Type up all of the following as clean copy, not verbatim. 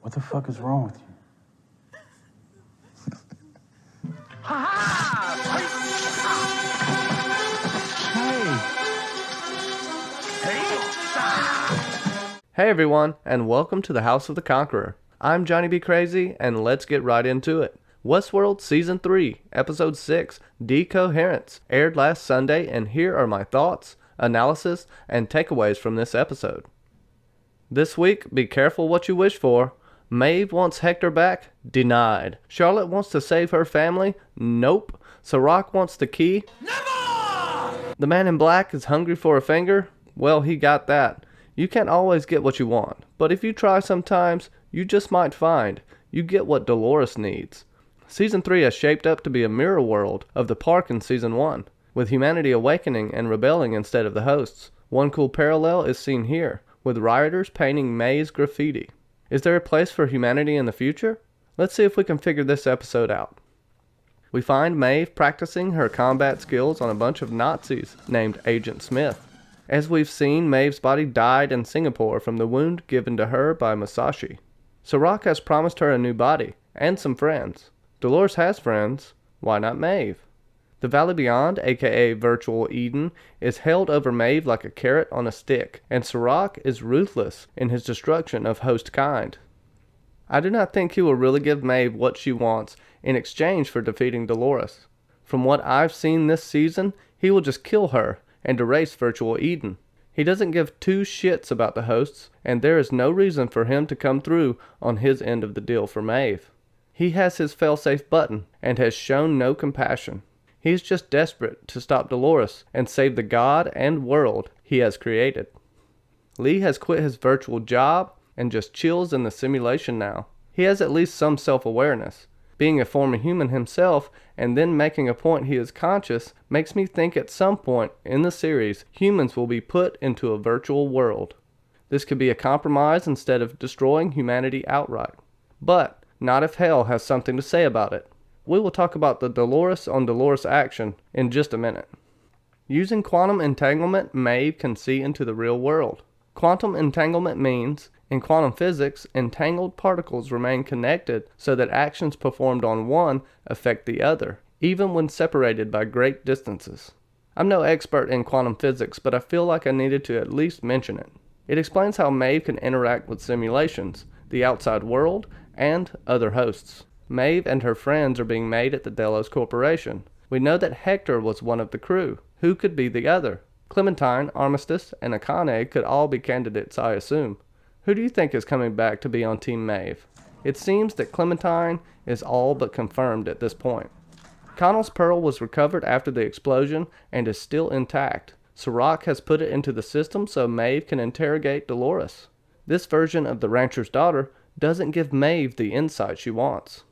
What the fuck is wrong with you? Hey everyone, and welcome to the House of the Conqueror. I'm Johnny B. Crazy, and let's get right into it. Westworld Season 3, Episode 6, Decoherence, aired last Sunday, and here are my thoughts, analysis, and takeaways from this episode. This week, be careful what you wish for. Maeve wants Hector back? Denied. Charlotte wants to save her family? Nope. sassaK wants the key? Never! The man in black is hungry for a finger? Well, he got that. You can't always get what you want, but if you try sometimes, you just might find you get what Dolores needs. Season 3 has shaped up to be a mirror world of the park in Season 1, with humanity awakening and rebelling instead of the hosts. One cool parallel is seen here, with rioters painting Maeve's graffiti. Is there a place for humanity in the future? Let's see if we can figure this episode out. We find Maeve practicing her combat skills on a bunch of Nazis named Agent Smith. As we've seen, Maeve's body died in Singapore from the wound given to her by Musashi. sassaK has promised her a new body, and some friends. Dolores has friends, why not Maeve? The Valley Beyond, aka Virtual Eden, is held over Maeve like a carrot on a stick, and sassaK is ruthless in his destruction of host kind. I do not think he will really give Maeve what she wants in exchange for defeating Dolores. From what I've seen this season, he will just kill her and erase Virtual Eden. He doesn't give two shits about the hosts, and there is no reason for him to come through on his end of the deal for Maeve. He has his failsafe button, and has shown no compassion. He is just desperate to stop Dolores and save the god and world he has created. Lee has quit his virtual job and just chills in the simulation now. He has at least some self-awareness. Being a former human himself and then making a point he is conscious makes me think at some point in the series humans will be put into a virtual world. This could be a compromise instead of destroying humanity outright. But not if hell has something to say about it. We will talk about the Dolores on Dolores action in just a minute. Using quantum entanglement, Maeve can see into the real world. Quantum entanglement means, in quantum physics, entangled particles remain connected so that actions performed on one affect the other, even when separated by great distances. I'm no expert in quantum physics, but I feel like I needed to at least mention it. It explains how Maeve can interact with simulations, the outside world, and other hosts. Maeve and her friends are being made at the Delos Corporation. We know that Hector was one of the crew. Who could be the other? Clementine, Armistice, and Akane could all be candidates, I assume. Who do you think is coming back to be on Team Maeve? It seems that Clementine is all but confirmed at this point. Connell's pearl was recovered after the explosion and is still intact. sassaK has put it into the system so Maeve can interrogate Dolores. This version of the rancher's daughter doesn't give Maeve the insight she wants.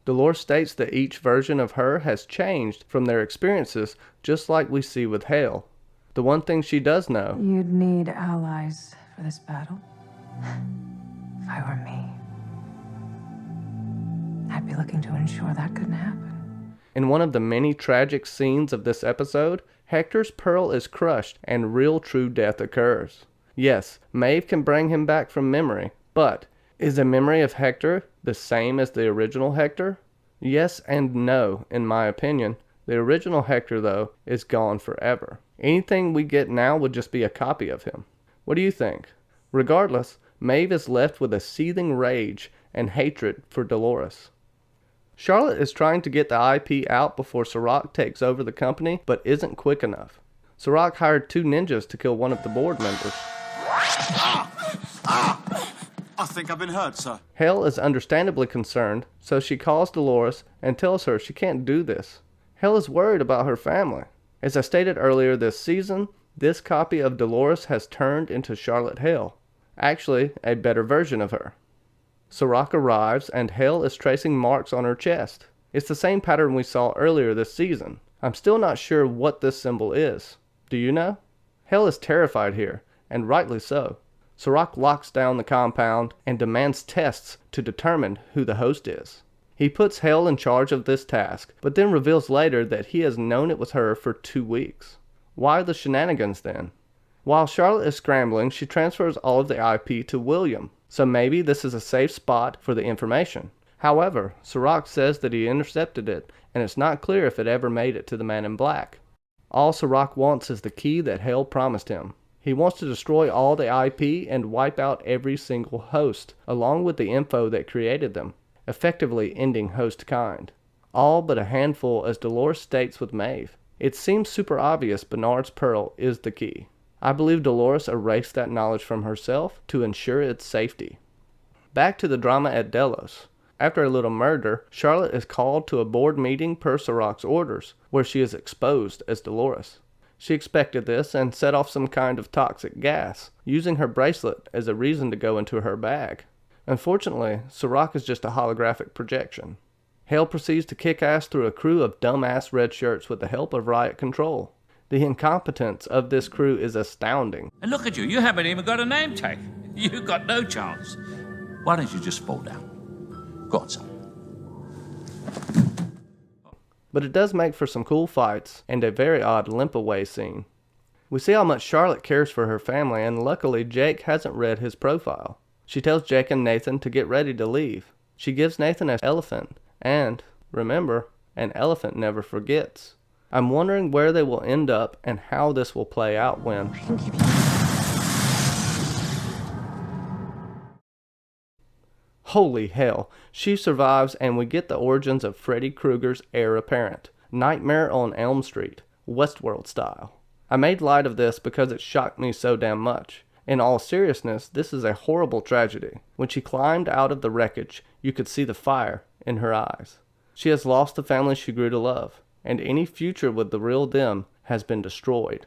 Dolores states that each version of her has changed from their experiences, just like we see with Hale. The one thing she does know: you'd need allies for this battle. If I were me, I'd be looking to ensure that couldn't happen. In one of the many tragic scenes of this episode, Hector's pearl is crushed and real true death occurs. Yes, Maeve can bring him back from memory, but is a memory of Hector the same as the original Hector? Yes and no, in my opinion. The original Hector, though, is gone forever. Anything we get now would just be a copy of him. What do you think? Regardless, Maeve is left with a seething rage and hatred for Dolores. Charlotte is trying to get the IP out before sassaK takes over the company, but isn't quick enough. sassaK hired 2 ninjas to kill one of the board members. I think I've been hurt, sir. Hale is understandably concerned, so she calls Dolores and tells her she can't do this. Hale is worried about her family. As I stated earlier this season, this copy of Dolores has turned into Charlotte Hale. Actually, a better version of her. sassaK arrives and Hale is tracing marks on her chest. It's the same pattern we saw earlier this season. I'm still not sure what this symbol is. Do you know? Hale is terrified here, and rightly so. sassaK locks down the compound and demands tests to determine who the host is. He puts Hale in charge of this task, but then reveals later that he has known it was her for 2 weeks. Why the shenanigans then? While Charlotte is scrambling, she transfers all of the IP to William, so maybe this is a safe spot for the information. However, sassaK says that he intercepted it, and it's not clear if it ever made it to the Man in Black. All sassaK wants is the key that Hale promised him. He wants to destroy all the IP and wipe out every single host, along with the info that created them, effectively ending host kind. All but a handful, as Dolores states with Maeve. It seems super obvious Bernard's Pearl is the key. I believe Dolores erased that knowledge from herself to ensure its safety. Back to the drama at Delos. After a little murder, Charlotte is called to a board meeting per sassaK's orders, where she is exposed as Dolores. She expected this and set off some kind of toxic gas, using her bracelet as a reason to go into her bag. Unfortunately, sassaK is just a holographic projection. Hale proceeds to kick ass through a crew of dumbass red shirts with the help of riot control. The incompetence of this crew is astounding. And look at you, you haven't even got a name tag. You got no chance. Why don't you just fall down? Go on, son. But it does make for some cool fights and a very odd limp away scene. We see how much Charlotte cares for her family, and luckily Jake hasn't read his profile. She tells Jake and Nathan to get ready to leave. She gives Nathan an elephant, and, remember, an elephant never forgets. I'm wondering where they will end up and how this will play out when... Holy hell, she survives and we get the origins of Freddy Krueger's heir apparent. Nightmare on Elm Street, Westworld style. I made light of this because it shocked me so damn much. In all seriousness, this is a horrible tragedy. When she climbed out of the wreckage, you could see the fire in her eyes. She has lost the family she grew to love, and any future with the real them has been destroyed.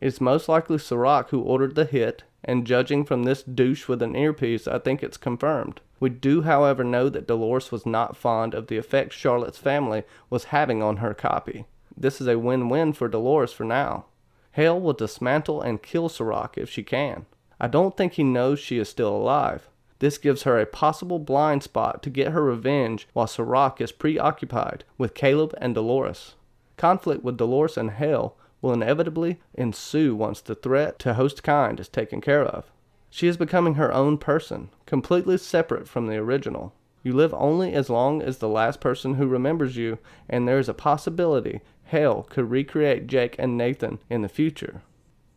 It's most likely sassaK who ordered the hit, and judging from this douche with an earpiece, I think it's confirmed. We do, however, know that Dolores was not fond of the effect Charlotte's family was having on her copy. This is a win-win for Dolores for now. Hale will dismantle and kill sassaK if she can. I don't think he knows she is still alive. This gives her a possible blind spot to get her revenge while sassaK is preoccupied with Caleb and Dolores. Conflict with Dolores and Hale will inevitably ensue once the threat to host kind is taken care of. She is becoming her own person, completely separate from the original. You live only as long as the last person who remembers you, and there is a possibility Hale could recreate Jake and Nathan in the future.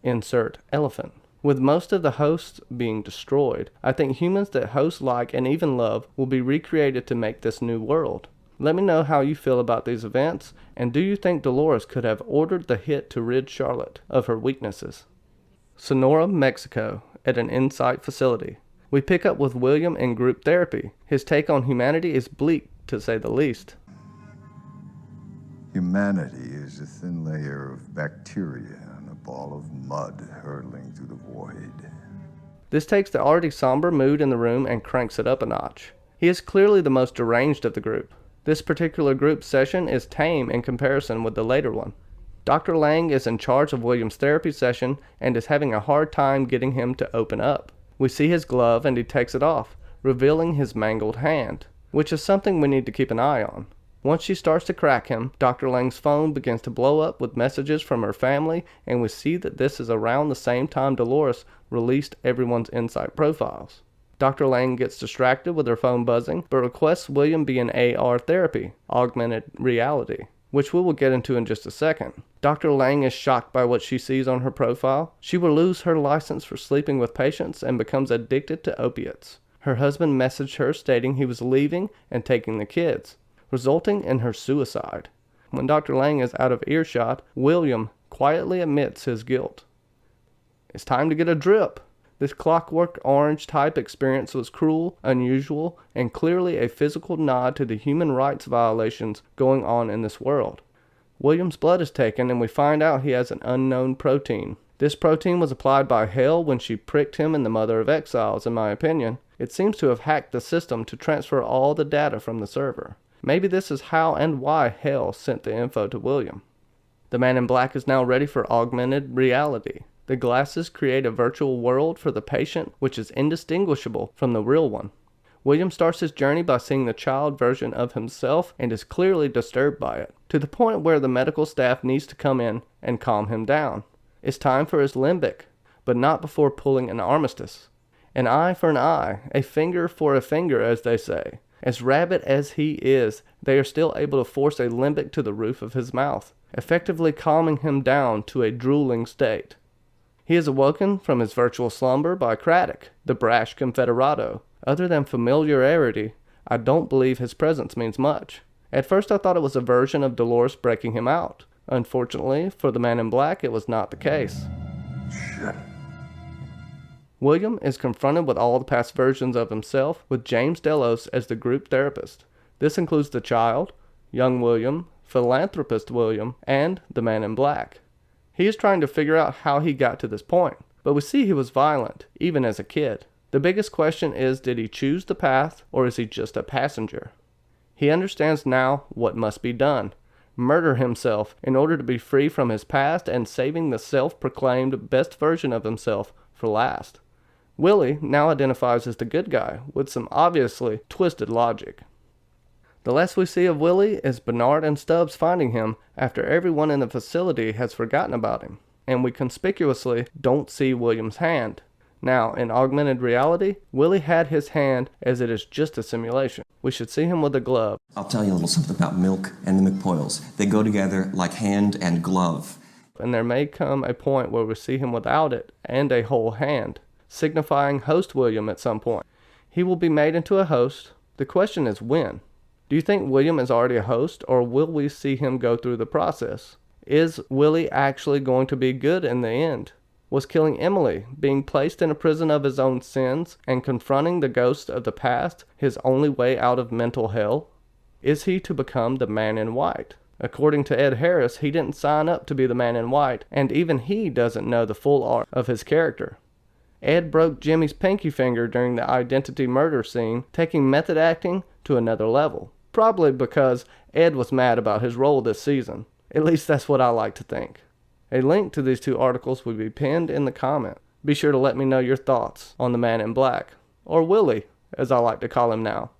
Insert elephant. With most of the hosts being destroyed, I think humans that hosts like and even love will be recreated to make this new world. Let me know how you feel about these events, and do you think Dolores could have ordered the hit to rid Charlotte of her weaknesses? Sonora, Mexico, at an Insight facility. We pick up with William in group therapy. His take on humanity is bleak, to say the least. Humanity is a thin layer of bacteria on a ball of mud hurtling through the void. This takes the already somber mood in the room and cranks it up a notch. He is clearly the most deranged of the group. This particular group session is tame in comparison with the later one. Dr. Lang is in charge of William's therapy session and is having a hard time getting him to open up. We see his glove and he takes it off, revealing his mangled hand, which is something we need to keep an eye on. Once she starts to crack him, Dr. Lang's phone begins to blow up with messages from her family, and we see that this is around the same time Dolores released everyone's Insight profiles. Dr. Lang gets distracted with her phone buzzing, but requests William be in AR therapy, augmented reality, which we will get into in just a second. Dr. Lang is shocked by what she sees on her profile. She will lose her license for sleeping with patients and becomes addicted to opiates. Her husband messaged her stating he was leaving and taking the kids, resulting in her suicide. When Dr. Lang is out of earshot, William quietly admits his guilt. It's time to get a drip. This Clockwork Orange type experience was cruel, unusual, and clearly a physical nod to the human rights violations going on in this world. William's blood is taken and we find out he has an unknown protein. This protein was applied by Hale when she pricked him in the Mother of Exiles, in my opinion. It seems to have hacked the system to transfer all the data from the server. Maybe this is how and why Hale sent the info to William. The Man in Black is now ready for augmented reality. The glasses create a virtual world for the patient which is indistinguishable from the real one. William starts his journey by seeing the child version of himself and is clearly disturbed by it, to the point where the medical staff needs to come in and calm him down. It's time for his limbic, but not before pulling an armistice. An eye for an eye, a finger for a finger, as they say. As rabid as he is, they are still able to force a limbic to the roof of his mouth, effectively calming him down to a drooling state. He is awoken from his virtual slumber by Craddock, the brash confederado. Other than familiarity, I don't believe his presence means much. At first I thought it was a version of Dolores breaking him out. Unfortunately, for the man in black, it was not the case. Shit. William is confronted with all the past versions of himself, with James Delos as the group therapist. This includes the child, young William, philanthropist William, and the man in black. He is trying to figure out how he got to this point, but we see he was violent, even as a kid. The biggest question is, did he choose the path, or is he just a passenger? He understands now what must be done. Murder himself in order to be free from his past and saving the self-proclaimed best version of himself for last. Willie now identifies as the good guy, with some obviously twisted logic. The last we see of Willie is Bernard and Stubbs finding him after everyone in the facility has forgotten about him, and we conspicuously don't see William's hand. Now, in augmented reality, Willie had his hand as it is just a simulation. We should see him with a glove. I'll tell you a little something about Milk and the McPoyles. They go together like hand and glove. And there may come a point where we see him without it and a whole hand, signifying host William at some point. He will be made into a host. The question is when. Do you think William is already a host, or will we see him go through the process? Is Willie actually going to be good in the end? Was killing Emily, being placed in a prison of his own sins, and confronting the ghosts of the past his only way out of mental hell? Is he to become the man in white? According to Ed Harris, he didn't sign up to be the man in white, and even he doesn't know the full arc of his character. Ed broke Jimmy's pinky finger during the identity murder scene, taking method acting to another level. Probably because Ed was mad about his role this season. At least that's what I like to think. A link to these two articles will be pinned in the comment. Be sure to let me know your thoughts on the man in black, or Willie, as I like to call him now.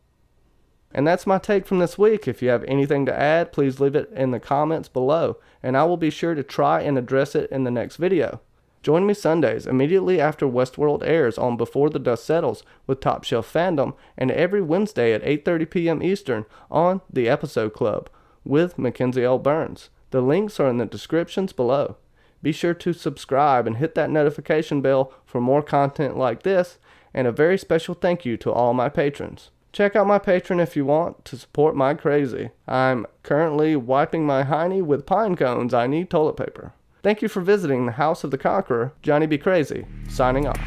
And that's my take from this week. If you have anything to add, please leave it in the comments below, and I will be sure to try and address it in the next video. Join me Sundays, immediately after Westworld airs on Before the Dust Settles with Top Shelf Fandom, and every Wednesday at 8:30 p.m. Eastern on The Episode Club with Mackenzie L. Burns. The links are in the descriptions below. Be sure to subscribe and hit that notification bell for more content like this, and a very special thank you to all my patrons. Check out my Patreon if you want to support my crazy. I'm currently wiping my hiney with pine cones. I need toilet paper. Thank you for visiting the House of the Conqueror. Johnny Be Crazy, signing off.